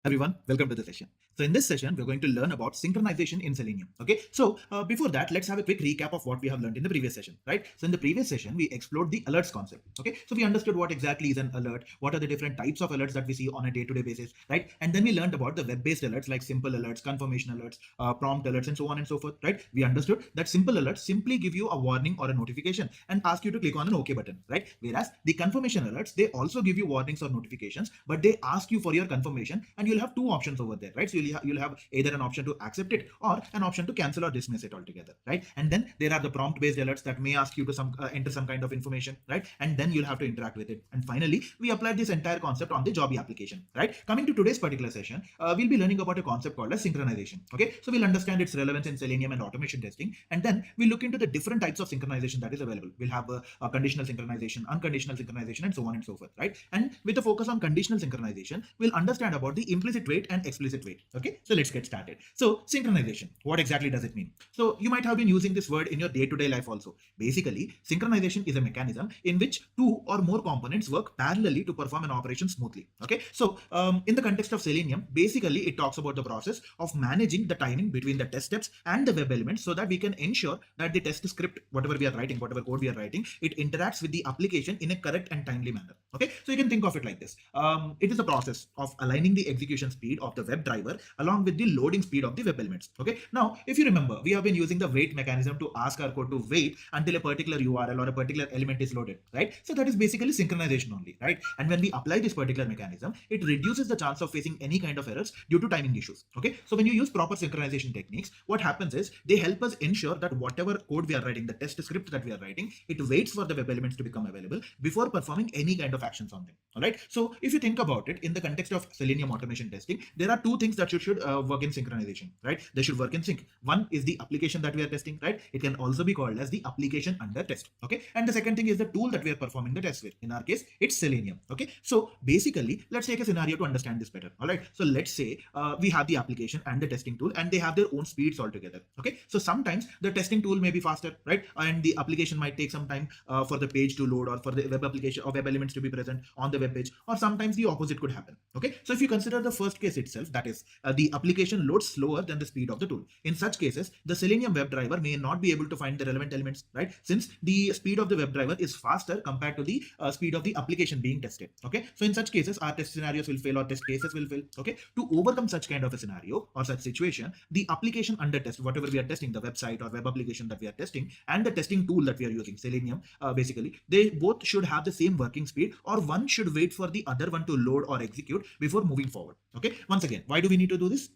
Everyone, welcome to the session. So in this session, we're going to learn about synchronization in Selenium. Okay, so before that, let's have a quick recap of what we have learned in the previous session, right? So in the previous session, we explored the alerts concept. Okay, so we understood what exactly is an alert, what are the different types of alerts that we see on a day-to-day basis, right? And then we learned about the web-based alerts like simple alerts, confirmation alerts, prompt alerts, and so on and so forth, right? We understood that simple alerts simply give you a warning or a notification and ask you to click on an OK button, right? Whereas the confirmation alerts, they also give you warnings or notifications, but they ask you for your confirmation, and you'll have two options over there, right? So you'll have either an option to accept it or an option to cancel or dismiss it altogether, right? And then there are the prompt based alerts that may ask you to enter some kind of information, right? And then you'll have to interact with it. And finally, we applied this entire concept on the Jobby application, right? Coming to today's particular session, we'll be learning about a concept called as synchronization. Okay, so we'll understand its relevance in Selenium and automation testing, and then we'll look into the different types of synchronization that is available. We'll have a conditional synchronization, unconditional synchronization, and so on and so forth, right? And with a focus on conditional synchronization, we'll understand about the implicit wait and explicit wait. Okay, so let's get started. So synchronization, what exactly does it mean? So you might have been using this word in your day-to-day life also. Basically, synchronization is a mechanism in which two or more components work parallelly to perform an operation smoothly. Okay, so in the context of Selenium, basically it talks about the process of managing the timing between the test steps and the web elements so that we can ensure that the test script, whatever we are writing, whatever code we are writing, it interacts with the application in a correct and timely manner. Okay, so you can think of it like this. It is a process of aligning the execution speed of the web driver along with the loading speed of the web elements. Okay, now if you remember, we have been using the wait mechanism to ask our code to wait until a particular URL or a particular element is loaded, right? So that is basically synchronization only, right? And when we apply this particular mechanism, it reduces the chance of facing any kind of errors due to timing issues. Okay, so when you use proper synchronization techniques, what happens is they help us ensure that whatever code we are writing, the test script that we are writing, it waits for the web elements to become available before performing any kind of actions on them. All right, so if you think about it in the context of Selenium automation testing, there are two things that should work in synchronization, right? They should work in sync. One is the application that we are testing, right? It can also be called as the application under test. Okay, and the second thing is the tool that we are performing the test with. In our case, it's Selenium. Okay, so basically, let's take a scenario to understand this better. All right, so let's say we have the application and the testing tool, and they have their own speeds altogether. Okay, so sometimes the testing tool may be faster, right? And the application might take some time for the page to load or for the web application or web elements to be present on the web page, or sometimes the opposite could happen. Okay, so if you consider the first case itself, that is the application loads slower than the speed of the tool. In such cases, the Selenium web driver may not be able to find the relevant elements, right? Since the speed of the web driver is faster compared to the speed of the application being tested. Okay, so in such cases, our test scenarios will fail or test cases will fail. Okay, to overcome such kind of a scenario or such situation, the application under test, whatever we are testing, the website or web application that we are testing, and the testing tool that we are using, Selenium, basically, they both should have the same working speed, or one should wait for the other one to load or execute before moving forward. Okay, once again, why do we need to do this?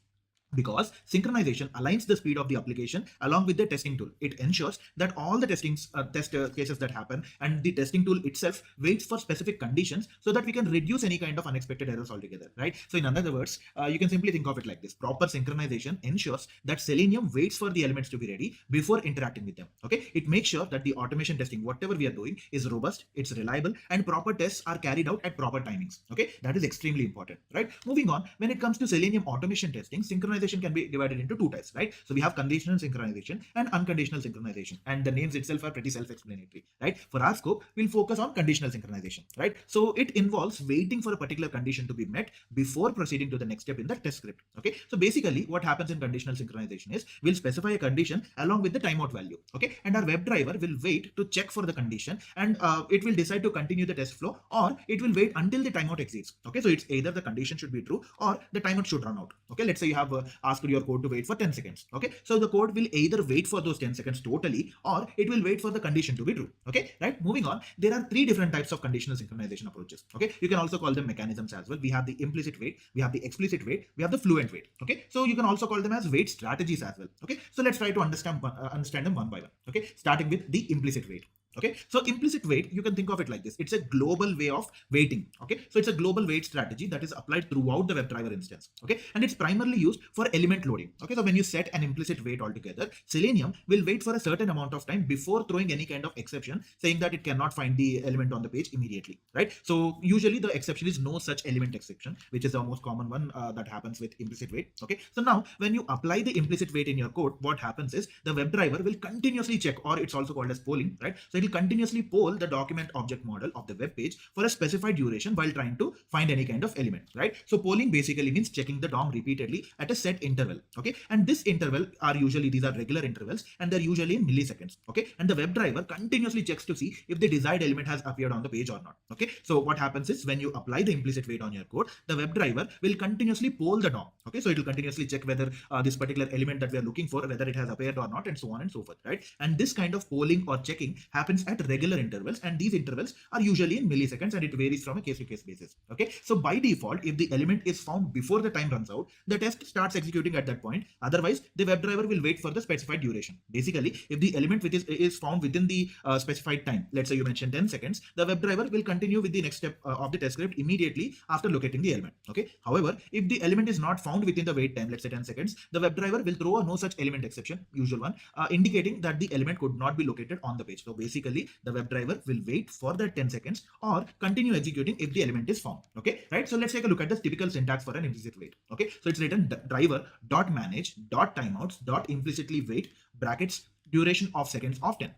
Because synchronization aligns the speed of the application along with the testing tool. It ensures that all the test cases that happen and the testing tool itself waits for specific conditions so that we can reduce any kind of unexpected errors altogether, right? So in other words, you can simply think of it like this. Proper synchronization ensures that Selenium waits for the elements to be ready before interacting with them. Okay, it makes sure that the automation testing, whatever we are doing, is robust, it's reliable, and proper tests are carried out at proper timings. Okay, that is extremely important, right? Moving on, when it comes to Selenium automation testing, synchronization can be divided into two types, right? So we have conditional synchronization and unconditional synchronization, and the names itself are pretty self-explanatory, right? For our scope, we'll focus on conditional synchronization, right? So it involves waiting for a particular condition to be met before proceeding to the next step in the test script. Okay, so basically what happens in conditional synchronization is we'll specify a condition along with the timeout value. Okay, and our web driver will wait to check for the condition, and it will decide to continue the test flow, or it will wait until the timeout exceeds. Okay, so it's either the condition should be true or the timeout should run out. Okay, let's say you have asked your code to wait for 10 seconds. Okay, so the code will either wait for those 10 seconds totally, or it will wait for the condition to be true. Okay, right? Moving on, there are three different types of conditional synchronization approaches. Okay, you can also call them mechanisms as well. We have the implicit wait, we have the explicit wait, we have the fluent wait. Okay, so you can also call them as wait strategies as well. Okay, so let's try to understand them one by one. Okay, starting with the implicit wait. Okay, so implicit wait, you can think of it like this. It's a global way of waiting. Okay, so it's a global wait strategy that is applied throughout the WebDriver instance. Okay, and it's primarily used for element loading. Okay, so when you set an implicit wait altogether, Selenium will wait for a certain amount of time before throwing any kind of exception saying that it cannot find the element on the page immediately, right? So usually the exception is no such element exception, which is the most common one that happens with implicit wait. Okay, so now when you apply the implicit wait in your code, what happens is the WebDriver will continuously check, or it's also called as polling, right? So it will continuously poll the document object model of the web page for a specified duration while trying to find any kind of element, right? So polling basically means checking the DOM repeatedly at a set interval, okay? And this interval are usually, these are regular intervals, and they're usually in milliseconds, okay? And the WebDriver continuously checks to see if the desired element has appeared on the page or not, okay? So what happens is when you apply the implicit wait on your code, the WebDriver will continuously poll the DOM, okay? So it will continuously check whether this particular element that we are looking for, whether it has appeared or not, and so on and so forth, right? And this kind of polling or checking happens at regular intervals, and these intervals are usually in milliseconds, and it varies from a case-to-case basis, okay? So by default, if the element is found before the time runs out, the test starts executing at that point. Otherwise, the WebDriver will wait for the specified duration. Basically, if the element which is found within the specified time, let's say you mentioned 10 seconds, the WebDriver will continue with the next step of the test script immediately after locating the element, okay? However, if the element is not found within the wait time, let's say 10 seconds, the WebDriver will throw a no such element exception, usual one, indicating that the element could not be located on the page. So basically, the WebDriver will wait for that 10 seconds or continue executing if the element is found, okay? Right? So let's take a look at the typical syntax for an implicit wait, okay? So it's written driver.manage.timeouts.implicitly wait brackets duration of seconds of 10.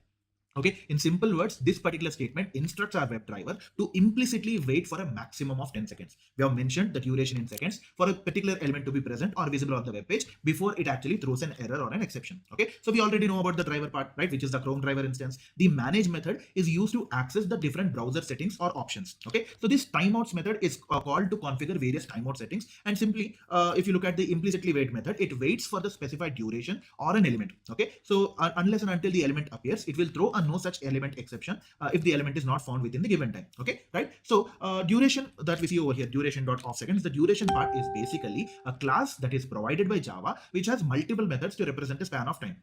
Okay, in simple words, this particular statement instructs our WebDriver to implicitly wait for a maximum of 10 seconds. We have mentioned the duration in seconds for a particular element to be present or visible on the web page before it actually throws an error or an exception. Okay, so we already know about the driver part, right, which is the Chrome driver instance. The manage method is used to access the different browser settings or options. Okay, so this timeouts method is called to configure various timeout settings, and simply if you look at the implicitly wait method, it waits for the specified duration or an element. Okay, so unless and until the element appears, it will throw a no such element exception if the element is not found within the given time, okay, right? So duration that we see over here, duration.off seconds, the duration part is basically a class that is provided by Java which has multiple methods to represent a span of time.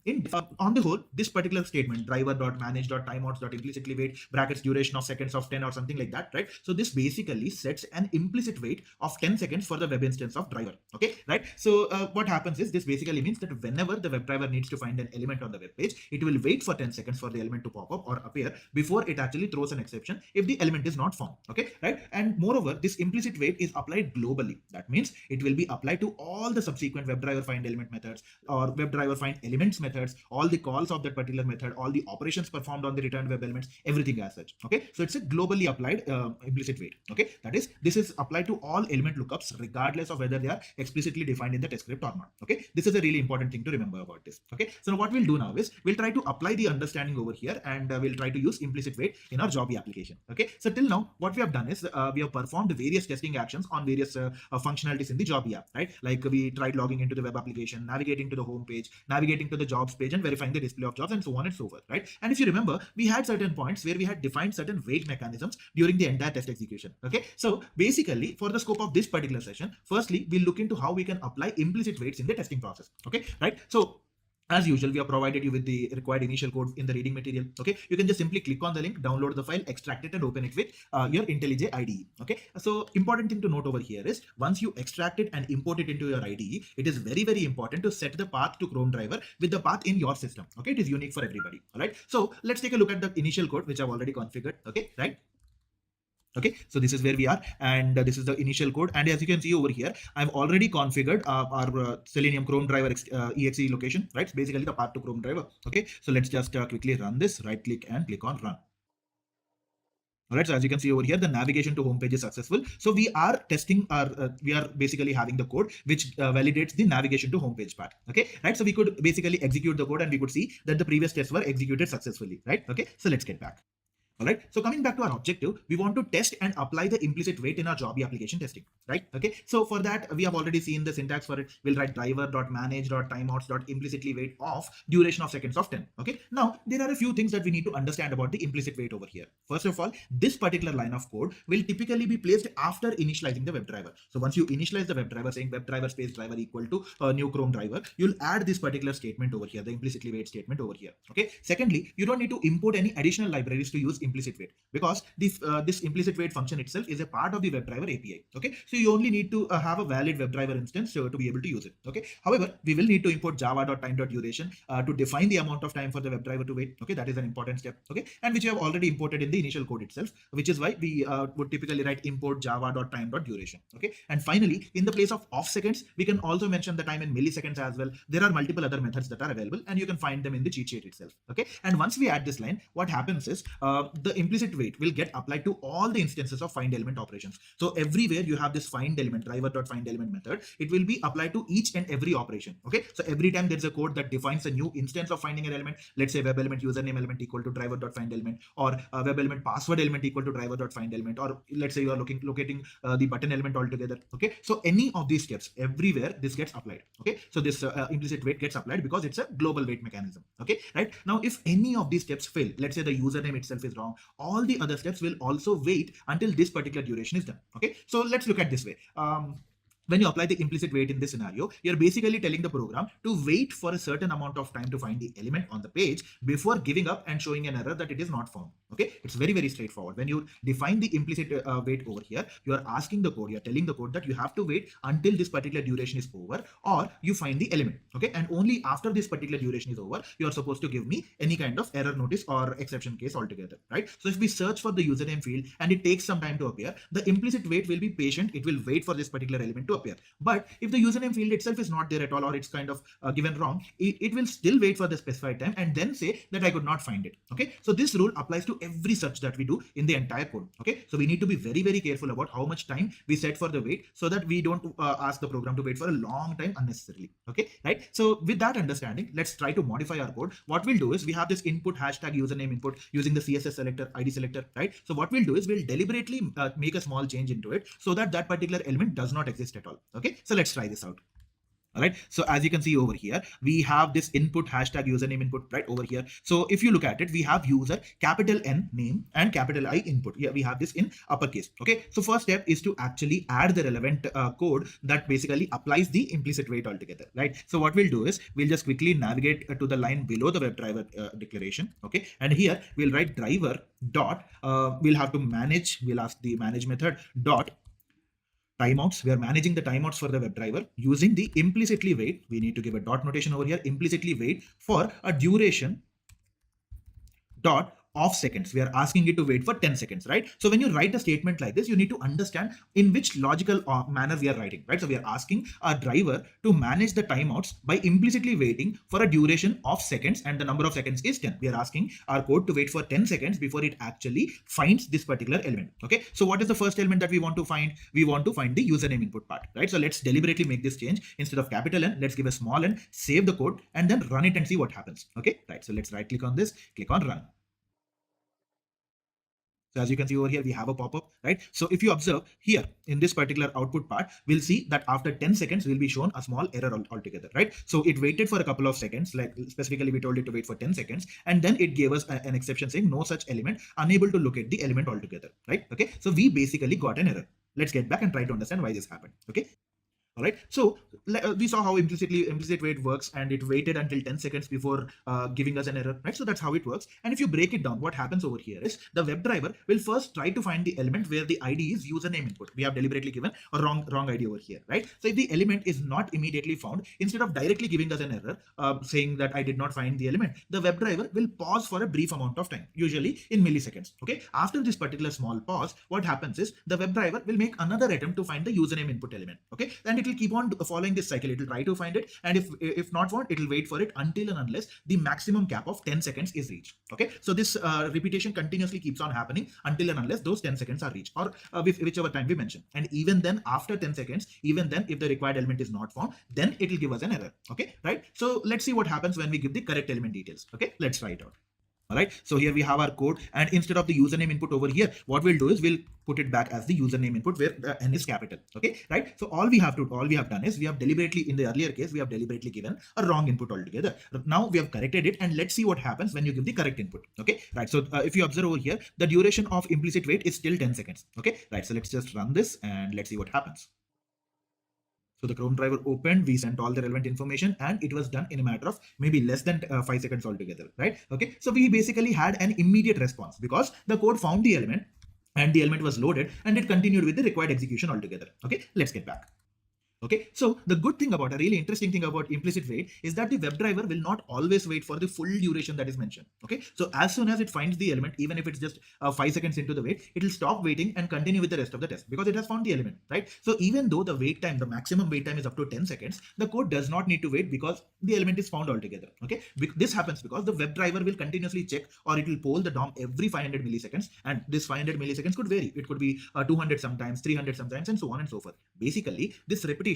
On the whole, this particular statement, driver.manage.timeouts.implicitly wait brackets duration of seconds of 10 or something like that, right? So this basically sets an implicit wait of 10 seconds for the web instance of driver, okay, right? So what happens is this basically means that whenever the WebDriver needs to find an element on the web page, it will wait for 10 seconds for the element to pop up or appear before it actually throws an exception if the element is not found, okay, right? And moreover, this implicit wait is applied globally. That means it will be applied to all the subsequent WebDriver find element methods or WebDriver find elements methods, all the calls of that particular method, all the operations performed on the returned web elements, everything as such, okay? So it's a globally applied implicit wait, okay? That is, this is applied to all element lookups regardless of whether they are explicitly defined in the test script or not, okay? This is a really important thing to remember about this, okay? So what we'll do now is we'll try to apply the understanding over here, and we'll try to use implicit wait in our Jobby application, okay? So till now, what we have done is we have performed various testing actions on various functionalities in the Jobby app, right? Like we tried logging into the web application, navigating to the home page, navigating to the jobs page, and verifying the display of jobs, and so on and so forth, right? And if you remember, we had certain points where we had defined certain wait mechanisms during the entire test execution, okay? So basically, for the scope of this particular session, firstly, we'll look into how we can apply implicit waits in the testing process, okay, right? So as usual, we have provided you with the required initial code in the reading material, okay? You can just simply click on the link, download the file, extract it, and open it with your IntelliJ IDE, okay? So important thing to note over here is once you extract it and import it into your IDE, it is very, very important to set the path to Chrome driver with the path in your system, okay? It is unique for everybody, all right? So let's take a look at the initial code, which I've already configured, okay, right? Okay, so this is where we are, and this is the initial code, and as you can see over here, I've already configured our Selenium Chrome driver exe location, right? It's basically the path to Chrome driver. Okay, so let's just quickly run this, right click and click on run. All right, so as you can see over here, the navigation to homepage is successful. So we are testing our, we are basically having the code which validates the navigation to homepage part. Okay, right? So we could basically execute the code and we could see that the previous tests were executed successfully, right? Okay, so let's get back. All right, so coming back to our objective, we want to test and apply the implicit wait in our Jobby application testing, right? Okay, so for that, we have already seen the syntax for it. We'll write driver.manage.timeouts.implicitly wait of duration of seconds of 10. Okay, now there are a few things that we need to understand about the implicit wait over here. First of all, this particular line of code will typically be placed after initializing the WebDriver. So once you initialize the WebDriver saying WebDriver space driver equal to new Chrome driver, you'll add this particular statement over here, the implicitly wait statement over here. Okay, secondly, you don't need to import any additional libraries to use implicit wait, because this implicit wait function itself is a part of the WebDriver API. Okay, so you only need to have a valid WebDriver instance to be able to use it. Okay, however, we will need to import java.time.duration to define the amount of time for the WebDriver to wait. Okay, that is an important step. Okay, and which you have already imported in the initial code itself, which is why we would typically write import java.time.duration. Okay, and finally, in the place of off seconds, we can also mention the time in milliseconds as well. There are multiple other methods that are available, and you can find them in the cheat sheet itself. Okay, and once we add this line, what happens is the implicit wait will get applied to all the instances of find element operations. So everywhere you have this find element driver.find element method, it will be applied to each and every operation. Okay, so every time there's a code that defines a new instance of finding an element, let's say web element username element equal to driver.find element, or web element password element equal to driver.find element, or let's say you are locating the button element altogether. Okay, so any of these steps, everywhere this gets applied. Okay, so this implicit wait gets applied because it's a global wait mechanism. Okay, right now, if any of these steps fail, let's say the username itself is wrong, all the other steps will also wait until this particular duration is done. Okay, so let's look at this way. When you apply the implicit wait in this scenario, you're basically telling the program to wait for a certain amount of time to find the element on the page before giving up and showing an error that it is not found. Okay, it's very, very straightforward. When you define the implicit wait over here, you are asking the code, you're telling the code that you have to wait until this particular duration is over, or you find the element. Okay, and only after this particular duration is over, you are supposed to give me any kind of error notice or exception case altogether, right? So if we search for the username field and it takes some time to appear, the implicit wait will be patient. It will wait for this particular element to appear. But if the username field itself is not there at all, or it's kind of given wrong, it will still wait for the specified time and then say that I could not find it. Okay, so this rule applies to every search that we do in the entire code. Okay, so we need to be very, very careful about how much time we set for the wait, so that we don't ask the program to wait for a long time unnecessarily. Okay, right? So with that understanding, let's try to modify our code. What we'll do is we have this input hashtag username input using the CSS selector, ID selector, right? So what we'll do is we'll deliberately make a small change into it so that that particular element does not exist at all. Okay, so let's try this out. All right, so as you can see over here, we have this input hashtag username input right over here. So if you look at it, we have user capital N name and capital I input. Yeah, we have this in uppercase. Okay, so first step is to actually add the relevant code that basically applies the implicit wait altogether, right? So what we'll do is we'll just quickly navigate to the line below the WebDriver declaration. Okay, and here we'll write driver dot we'll have to manage, we'll ask the manage method dot timeouts. We are managing the timeouts for the WebDriver using the implicitly wait. We need to give a dot notation over here, implicitly wait for a duration dot of seconds. We are asking it to wait for 10 seconds, right? So when you write a statement like this, you need to understand in which logical manner we are writing, right? So we are asking our driver to manage the timeouts by implicitly waiting for a duration of seconds, and the number of seconds is 10. We are asking our code to wait for 10 seconds before it actually finds this particular element. Okay, so what is the first element that we want to find? We want to find the username input part, right? So let's deliberately make this change. Instead of capital N, let's give a small n, save the code, and then run it and see what happens. Okay, right? So let's right click on this, click on run. So as you can see over here, we have a pop-up, right? So if you observe here in this particular output part, we'll see that after 10 seconds, we'll be shown a small error altogether, right? So it waited for a couple of seconds, like specifically we told it to wait for 10 seconds, and then it gave us an exception saying no such element, unable to locate the element altogether, right? Okay, so we basically got an error. Let's get back and try to understand why this happened. Okay. All right, so we saw how implicit wait works, and it waited until 10 seconds before giving us an error, right? So that's how it works. And if you break it down, what happens over here is the WebDriver will first try to find the element where the ID is username input. We have deliberately given a wrong ID over here, right? So if the element is not immediately found, instead of directly giving us an error saying that I did not find the element, the WebDriver will pause for a brief amount of time, usually in milliseconds. Okay, after this particular small pause, what happens is the WebDriver will make another attempt to find the username input element. Okay, and it will keep on following this cycle. It will try to find it, and if not found, it will wait for it until and unless the maximum cap of 10 seconds is reached. Okay, so this repetition continuously keeps on happening until and unless those 10 seconds are reached, or whichever time we mention. And even then, after 10 seconds, even then, if the required element is not found, then it will give us an error. Okay, right? So let's see what happens when we give the correct element details. Okay, let's try it out. All right, so here we have our code, and instead of the username input over here, what we'll do is we'll put it back as the username input where n is capital. Okay, right? So all we have done is we have deliberately, in the earlier case, we have deliberately given a wrong input altogether. Now we have corrected it, and let's see what happens when you give the correct input. Okay, right? So if you observe over here, the duration of implicit wait is still 10 seconds. Okay, right? So let's just run this and let's see what happens. So the Chrome driver opened, we sent all the relevant information, and it was done in a matter of maybe less than 5 seconds altogether, right? Okay, so we basically had an immediate response because the code found the element and the element was loaded and it continued with the required execution altogether. Okay, let's get back. Okay, so the good thing about, a really interesting thing about implicit wait is that the WebDriver will not always wait for the full duration that is mentioned. Okay, so as soon as it finds the element, even if it's just 5 seconds into the wait, it will stop waiting and continue with the rest of the test because it has found the element, right? So even though the wait time, the maximum wait time is up to 10 seconds, the code does not need to wait because the element is found altogether. Okay, this happens because the WebDriver will continuously check, or it will poll the DOM every 500 milliseconds, and this 500 milliseconds could vary. It could be 200 sometimes, 300 sometimes, and so on and so forth. Basically, this repetition,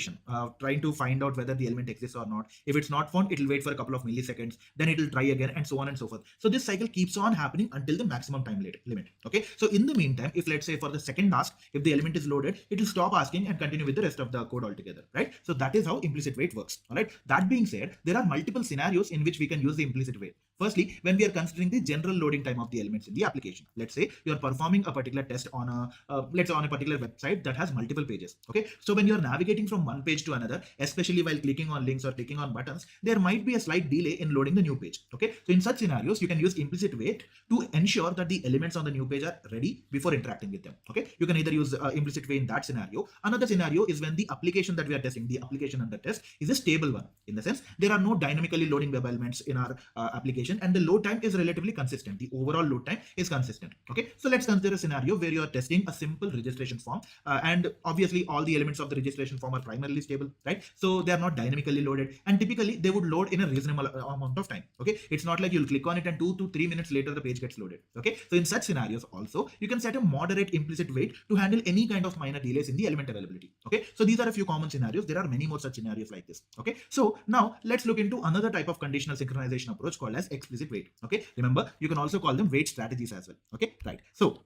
trying to find out whether the element exists or not. If it's not found, it will wait for a couple of milliseconds, then it will try again, and so on and so forth. So this cycle keeps on happening until the maximum time limit. Okay, so in the meantime, if let's say for the second task, if the element is loaded, it will stop asking and continue with the rest of the code altogether, right? So that is how implicit wait works. All right, that being said, there are multiple scenarios in which we can use the implicit wait. Firstly, when we are considering the general loading time of the elements in the application, let's say you are performing a particular test on a let's say on a particular website that has multiple pages. Okay, so when you are navigating from one page to another, especially while clicking on links or clicking on buttons, there might be a slight delay in loading the new page. Okay, so in such scenarios, you can use implicit wait to ensure that the elements on the new page are ready before interacting with them. Okay, you can either use implicit wait in that scenario. Another scenario is when the application that we are testing, the application under test, is a stable one, in the sense there are no dynamically loading web elements in our application, and the load time is relatively consistent. The overall load time is consistent. Okay, so let's consider a scenario where you are testing a simple registration form, and obviously all the elements of the registration form are primarily stable, right? So they are not dynamically loaded, and typically they would load in a reasonable amount of time. Okay, it's not like you'll click on it and 2 to 3 minutes later the page gets loaded. Okay, so in such scenarios also you can set a moderate implicit wait to handle any kind of minor delays in the element availability. Okay, so these are a few common scenarios. There are many more such scenarios like this. Okay, so now let's look into another type of conditional synchronization approach called as explicit wait. Okay, remember, you can also call them wait strategies as well. Okay, right. So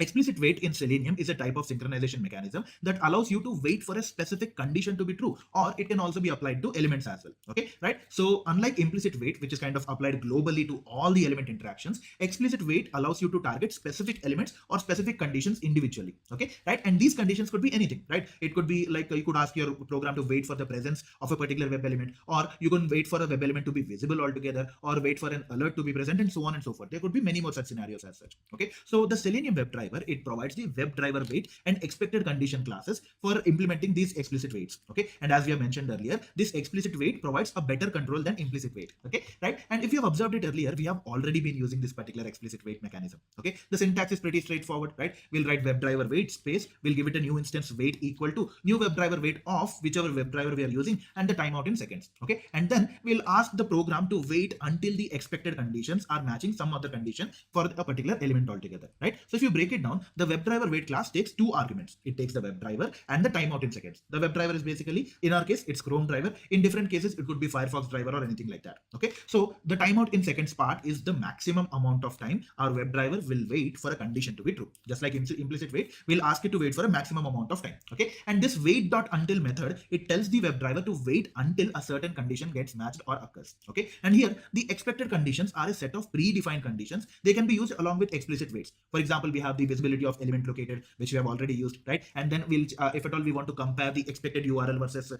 explicit wait in Selenium is a type of synchronization mechanism that allows you to wait for a specific condition to be true, or it can also be applied to elements as well. Okay, right? So unlike implicit wait, which is kind of applied globally to all the element interactions, explicit wait allows you to target specific elements or specific conditions individually. Okay, right? And these conditions could be anything, right? It could be like you could ask your program to wait for the presence of a particular web element, or you can wait for a web element to be visible altogether, or wait for an alert to be present, and so on and so forth. There could be many more such scenarios as such. Okay, so the Selenium WebDriver, it provides the WebDriver wait and expected condition classes for implementing these explicit waits. Okay, and as we have mentioned earlier, this explicit wait provides a better control than implicit wait. Okay, right? And if you have observed it earlier, we have already been using this particular explicit wait mechanism. Okay, the syntax is pretty straightforward, right? We'll write WebDriver wait space, we'll give it a new instance wait equal to new WebDriver wait of whichever WebDriver we are using and the timeout in seconds. Okay, and then we'll ask the program to wait until the expected conditions are matching some other condition for a particular element altogether, right? So if you break it down, the WebDriver wait class takes two arguments. It takes the WebDriver and the timeout in seconds. The WebDriver is basically, in our case, it's Chrome driver. In different cases, it could be Firefox driver or anything like that. Okay, so the timeout in seconds part is the maximum amount of time our WebDriver will wait for a condition to be true. Just like implicit wait, we'll ask it to wait for a maximum amount of time. Okay, and this wait.until method, it tells the WebDriver to wait until a certain condition gets matched or occurs. Okay, and here the expected conditions are a set of predefined conditions. They can be used along with explicit waits. For example, we have the visibility of element located, which we have already used, right? And then we'll, if at all we want to compare the expected URL versus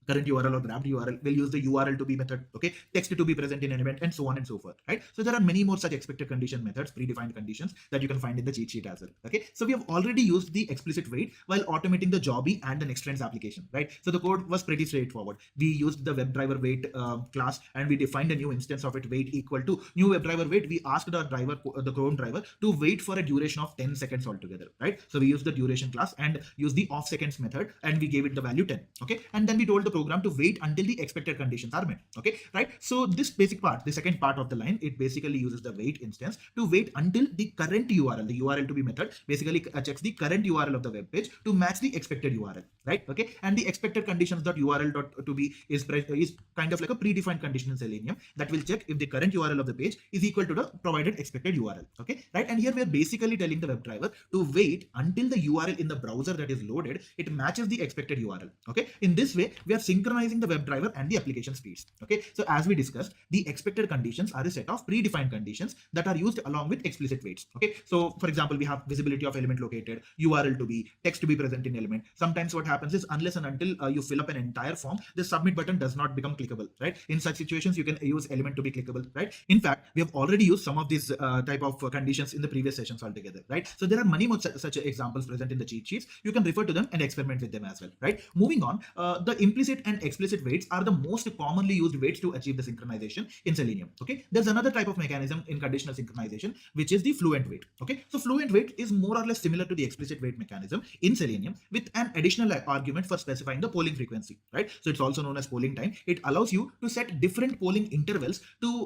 current URL or grabbed URL, we'll use the URL to be method, okay, text to be present in an event, and so on and so forth, right? So there are many more such expected condition methods, predefined conditions that you can find in the cheat sheet as well. Okay, so we have already used the explicit wait while automating the Jobby and the NextTrends application, right? So the code was pretty straightforward. We used the WebDriver wait class, and we defined a new instance of it, wait equal to new WebDriver wait. We asked our driver, the Chrome driver, to wait for a duration of 10 seconds altogether, right? So we used the duration class and used the off seconds method, and we gave it the value 10. Okay, and then we told the program to wait until the expected conditions are met. Okay, right? So this basic part, the second part of the line, it basically uses the wait instance to wait until the current URL, the URL to be method, basically checks the current URL of the web page to match the expected URL, right? Okay, and the expected conditions dot URL dot to be is kind of like a predefined condition in Selenium that will check if the current URL of the page is equal to the provided expected URL. Okay, right? And here we are basically telling the WebDriver to wait until the URL in the browser that is loaded, it matches the expected URL. Okay, in this way we are synchronizing the WebDriver and the application speeds. Okay, so as we discussed, the expected conditions are a set of predefined conditions that are used along with explicit waits. Okay, so for example, we have visibility of element located, URL to be, text to be present in element. Sometimes what happens is, unless and until you fill up an entire form, the submit button does not become clickable, right? In such situations, you can use element to be clickable, right? In fact, we have already used some of these type of conditions in the previous sessions altogether, right? So there are many more such examples present in the cheat sheets. You can refer to them and experiment with them as well, right? Moving on, the implicit and explicit waits are the most commonly used waits to achieve the synchronization in Selenium. Okay, there's another type of mechanism in conditional synchronization, which is the fluent wait. Okay, so fluent wait is more or less similar to the explicit wait mechanism in Selenium, with an additional argument for specifying the polling frequency, right? So it's also known as polling time. It allows you to set different polling intervals to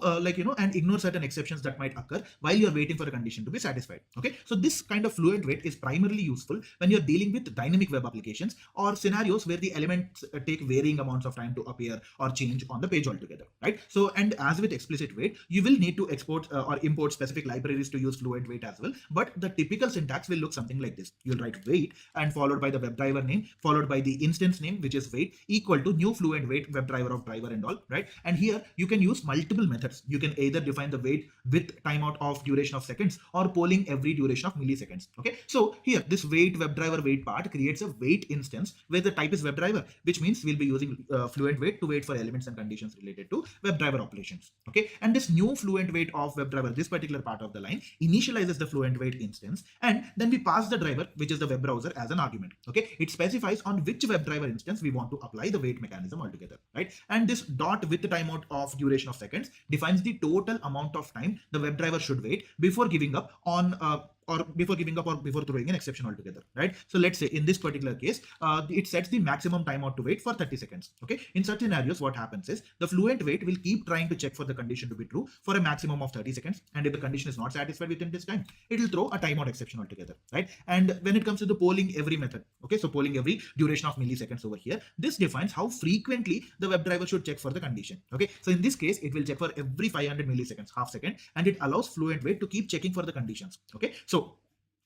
and ignore certain exceptions that might occur while you're waiting for a condition to be satisfied. Okay, so this kind of fluent wait is primarily useful when you're dealing with dynamic web applications or scenarios where the elements take varying amounts of time to appear or change on the page altogether, right? So, and as with explicit wait, you will need to export or import specific libraries to use fluent wait as well, but the typical syntax will look something like this. You'll write wait and followed by the WebDriver name, followed by the instance name, which is wait, equal to new fluent wait WebDriver of driver and all, right? And here you can use multiple methods. You can either define the wait with timeout of duration of seconds or polling every duration of milliseconds. Okay, so here this wait WebDriver wait part creates a wait instance where the type is WebDriver, which means we'll be using fluent wait to wait for elements and conditions related to WebDriver operations. Okay, and this new fluent wait of WebDriver, this particular part of the line, initializes the fluent wait instance, and then we pass the driver, which is the web browser, as an argument. Okay, it specifies on which WebDriver instance we want to apply the wait mechanism altogether, right? And this dot with the timeout of duration of seconds defines the total amount of time the WebDriver should wait before giving up on or before throwing an exception altogether, right? So let's say in this particular case, it sets the maximum timeout to wait for 30 seconds. Okay, in such scenarios, what happens is the fluent wait will keep trying to check for the condition to be true for a maximum of 30 seconds, and if the condition is not satisfied within this time, it will throw a timeout exception altogether, right? And when it comes to the polling every method, okay, so polling every duration of milliseconds over here, this defines how frequently the WebDriver should check for the condition. Okay, so in this case, it will check for every 500 milliseconds, half second, and it allows fluent wait to keep checking for the conditions. Okay, so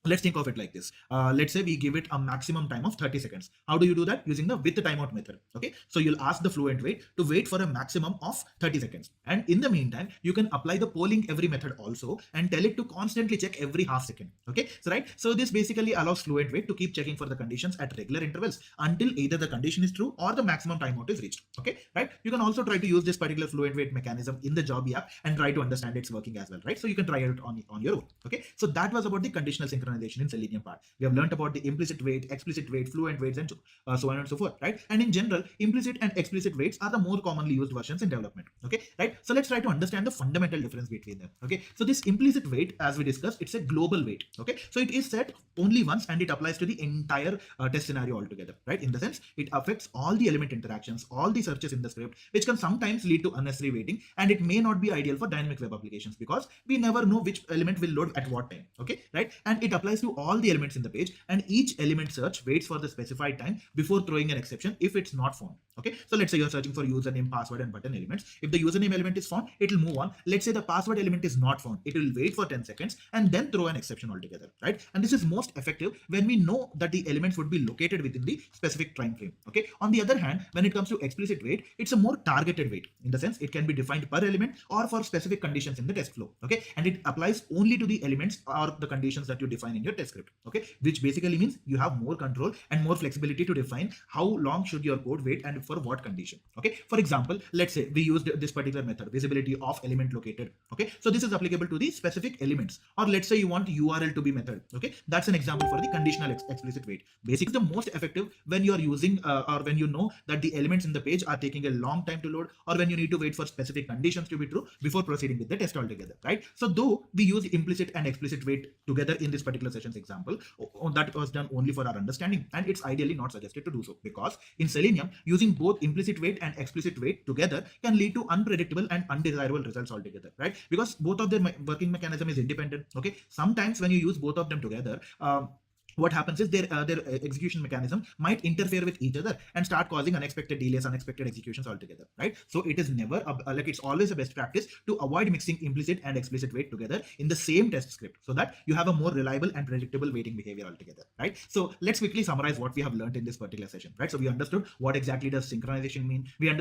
let's think of it like this. Let's say we give it a maximum time of 30 seconds. How do you do that? Using the with timeout method. Okay, so you'll ask the fluent wait to wait for a maximum of 30 seconds, and in the meantime you can apply the polling every method also and tell it to constantly check every half second. Okay, so right, so this basically allows fluent wait to keep checking for the conditions at regular intervals until either the condition is true or the maximum timeout is reached. Okay, right, you can also try to use this particular fluent wait mechanism in the job app and try to understand its working as well, right? So you can try it on your own. Okay, so that was about the conditional synchronization in Selenium part. We have learned about the implicit wait, explicit wait, fluent waits, and so on and so forth, right? And in general, implicit and explicit waits are the more commonly used versions in development. Okay, right? So let's try to understand the fundamental difference between them. Okay, so this implicit wait, as we discussed, it's a global wait. Okay, so it is set only once and it applies to the entire test scenario altogether, right? In the sense, it affects all the element interactions, all the searches in the script, which can sometimes lead to unnecessary waiting, and it may not be ideal for dynamic web applications because we never know which element will load at what time. Okay, right? And it applies to all the elements in the page, and each element search waits for the specified time before throwing an exception if it's not found. Okay, so let's say you're searching for username, password, and button elements. If the username element is found, it will move on. Let's say the password element is not found, it will wait for 10 seconds and then throw an exception altogether, right? And this is most effective when we know that the elements would be located within the specific time frame. Okay, on the other hand, when it comes to explicit wait, it's a more targeted wait, in the sense it can be defined per element or for specific conditions in the test flow. Okay, and it applies only to the elements or the conditions that you define in your test script. Okay, which basically means you have more control and more flexibility to define how long should your code wait and for what condition. Okay, for example, let's say we used this particular method, visibility of element located. Okay, so this is applicable to the specific elements, or let's say you want URL to be method. Okay, that's an example for the conditional explicit wait. Basically, the most effective when you are using or when you know that the elements in the page are taking a long time to load, or when you need to wait for specific conditions to be true before proceeding with the test altogether, right? So though we use implicit and explicit wait together in this particular session's example, that was done only for our understanding, and it's ideally not suggested to do so, because in Selenium, using both implicit wait and explicit wait together can lead to unpredictable and undesirable results altogether, right? Because both of their working mechanism is independent. Okay, sometimes when you use both of them together, what happens is their execution mechanism might interfere with each other and start causing unexpected delays, unexpected executions altogether, right? So it is never like it's always a best practice to avoid mixing implicit and explicit wait together in the same test script, so that you have a more reliable and predictable waiting behavior altogether, right? So let's quickly summarize what we have learned in this particular session, right? So we understood what exactly does synchronization mean. We understood